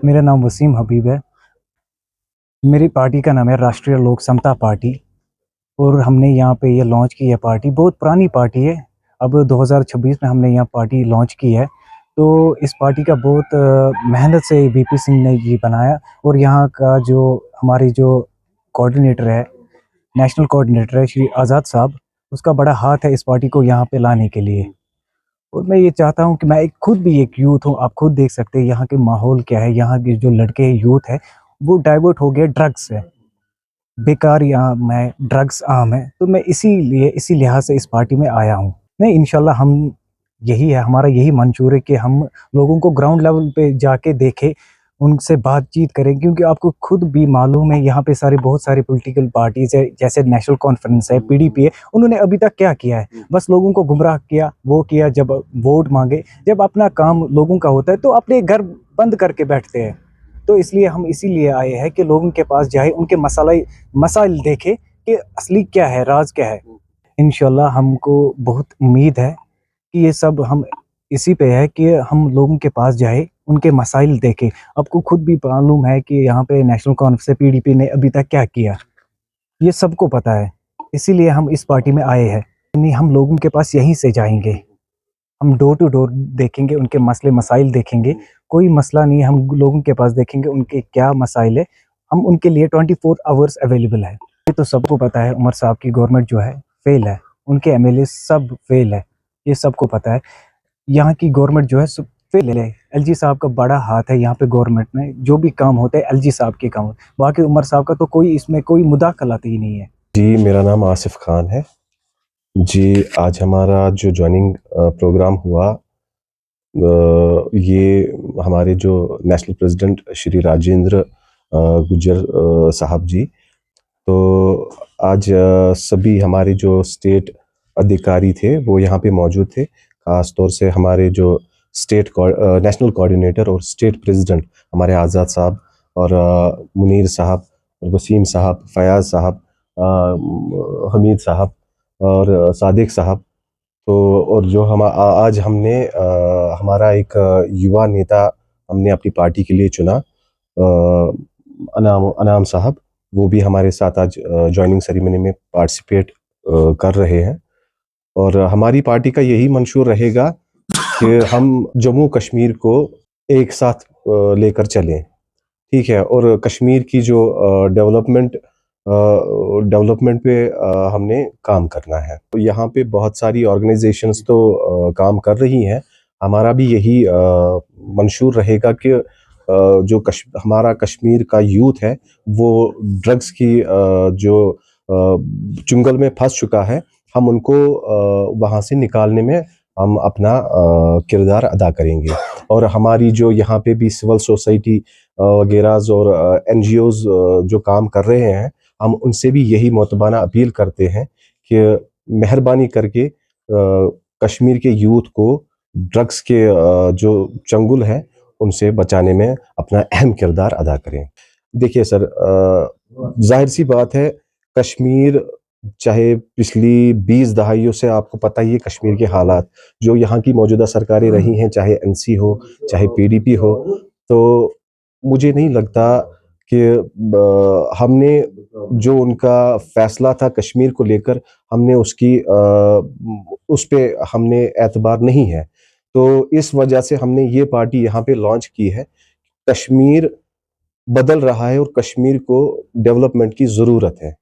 मेरा नाम वसीम हबीब है। मेरी पार्टी का नाम है राष्ट्रीय लोक समता पार्टी और हमने यहाँ पे ये लॉन्च की है पार्टी। बहुत पुरानी पार्टी है। अब 2026 में हमने यहाँ पार्टी लॉन्च की है। तो इस पार्टी का बहुत मेहनत से वीपी सिंह ने ये बनाया और यहाँ का जो हमारी जो कोऑर्डिनेटर है, नेशनल कोऑर्डिनेटर है श्री आज़ाद साहब, उसका बड़ा हाथ है इस पार्टी को यहाँ पे लाने के लिए। और मैं ये चाहता हूँ कि मैं खुद भी एक यूथ हूँ। आप खुद देख सकते हैं यहाँ के माहौल क्या है। यहाँ के जो लड़के यूथ है वो डाइवर्ट हो गए ड्रग्स से। बेकार यहाँ मैं ड्रग्स आम है, तो मैं इसी लिहाज से इस पार्टी में आया हूँ। नहीं, इंशाल्लाह हम यही है, हमारा यही मंशूर है कि हम लोगों को ग्राउंड लेवल पे जाके देखें, उनसे बातचीत करें। क्योंकि आपको खुद भी मालूम है यहाँ पे बहुत सारी पॉलिटिकल पार्टीज है, जैसे नेशनल कॉन्फ्रेंस है, पीडीपी है। उन्होंने अभी तक क्या किया है? बस लोगों को गुमराह किया, वो किया। जब वोट मांगे, जब अपना काम लोगों का होता है तो अपने घर बंद करके बैठते हैं। तो इसलिए हम इसीलिए आए हैं कि लोगों के पास जाए, उनके मसाइल देखे कि असली क्या है, राज क्या है। इंशाल्लाह हमको बहुत उम्मीद है कि ये सब हम इसी पे है कि हम लोगों के पास जाए, उनके मसाइल देखे। आपको खुद भी मालूम है कि यहाँ पे नेशनल कॉन्फ्रेंस से पीडीपी ने अभी तक क्या किया, ये सबको पता है। इसीलिए हम इस पार्टी में आए हैं। नहीं, हम लोगों के पास यहीं से जाएंगे, हम डोर टू डोर देखेंगे, उनके मसले मसाइल देखेंगे। कोई मसला नहीं, हम लोगों के पास देखेंगे उनके क्या मसाइल है। हम उनके लिए 24 आवर्स अवेलेबल है। ये तो सबको पता है, उमर साहब की गवर्नमेंट जो है फेल है, उनके एमएलए सब फेल है, ये सबको पता है। यहाँ की गवर्नमेंट जो है सब फेल है। एलजी साहब का बड़ा हाथ है यहाँ पे गवर्नमेंट में। जो भी काम होता है एलजी साहब के काम, बाकी उमर साहब का तो कोई इसमें कोई मुदाखलत ही नहीं है। जी, मेरा नाम आसिफ खान है जी। आज हमारा जो ज्वाइनिंग प्रोग्राम हुआ, ये हमारे जो नेशनल प्रेसिडेंट श्री राजेंद्र गुज्जर साहब जी, तो आज सभी हमारे जो स्टेट अधिकारी थे वो यहाँ पे मौजूद थे। खास तौर से हमारे जो नेशनल कोऑर्डिनेटर और स्टेट प्रेसिडेंट हमारे आज़ाद साहब और मुनीर साहब और वसीम साहब, फयाज साहब, हमीद साहब और सादिक साहब। तो और जो आज हमने हमारा एक युवा नेता हमने अपनी पार्टी के लिए चुना, अनाम साहब, वो भी हमारे साथ आज ज्वाइनिंग सेरेमनी में पार्टिसिपेट कर रहे हैं। और हमारी पार्टी का यही मंशूर रहेगा कि हम जम्मू कश्मीर को एक साथ लेकर चलें, ठीक है। और कश्मीर की जो डेवलपमेंट पे हमने काम करना है। तो यहाँ पे बहुत सारी ऑर्गेनाइजेशंस तो काम कर रही हैं। हमारा भी यही मंशूर रहेगा कि जो हमारा कश्मीर का यूथ है वो ड्रग्स की जो चुंगल में फंस चुका है, हम उनको वहाँ से निकालने में हम अपना किरदार अदा करेंगे। और हमारी जो यहाँ पे भी सिविल सोसाइटी वगैरह और एनजीओज जो काम कर रहे हैं, हम उनसे भी यही मोतबाना अपील करते हैं कि मेहरबानी करके कश्मीर के यूथ को ड्रग्स के जो चंगुल है उनसे बचाने में अपना अहम किरदार अदा करें। देखिए सर, जाहिर सी बात है, कश्मीर चाहे पिछली 20 दहाइयों से आपको पता ही है कश्मीर के हालात, जो यहाँ की मौजूदा सरकारें रही हैं, चाहे एनसी हो चाहे पीडीपी हो, तो मुझे नहीं लगता कि हमने जो उनका फैसला था कश्मीर को लेकर, हमने उस पे हमने एतबार नहीं है। तो इस वजह से हमने ये पार्टी यहाँ पे लॉन्च की है। कश्मीर बदल रहा है और कश्मीर को डेवलपमेंट की ज़रूरत है।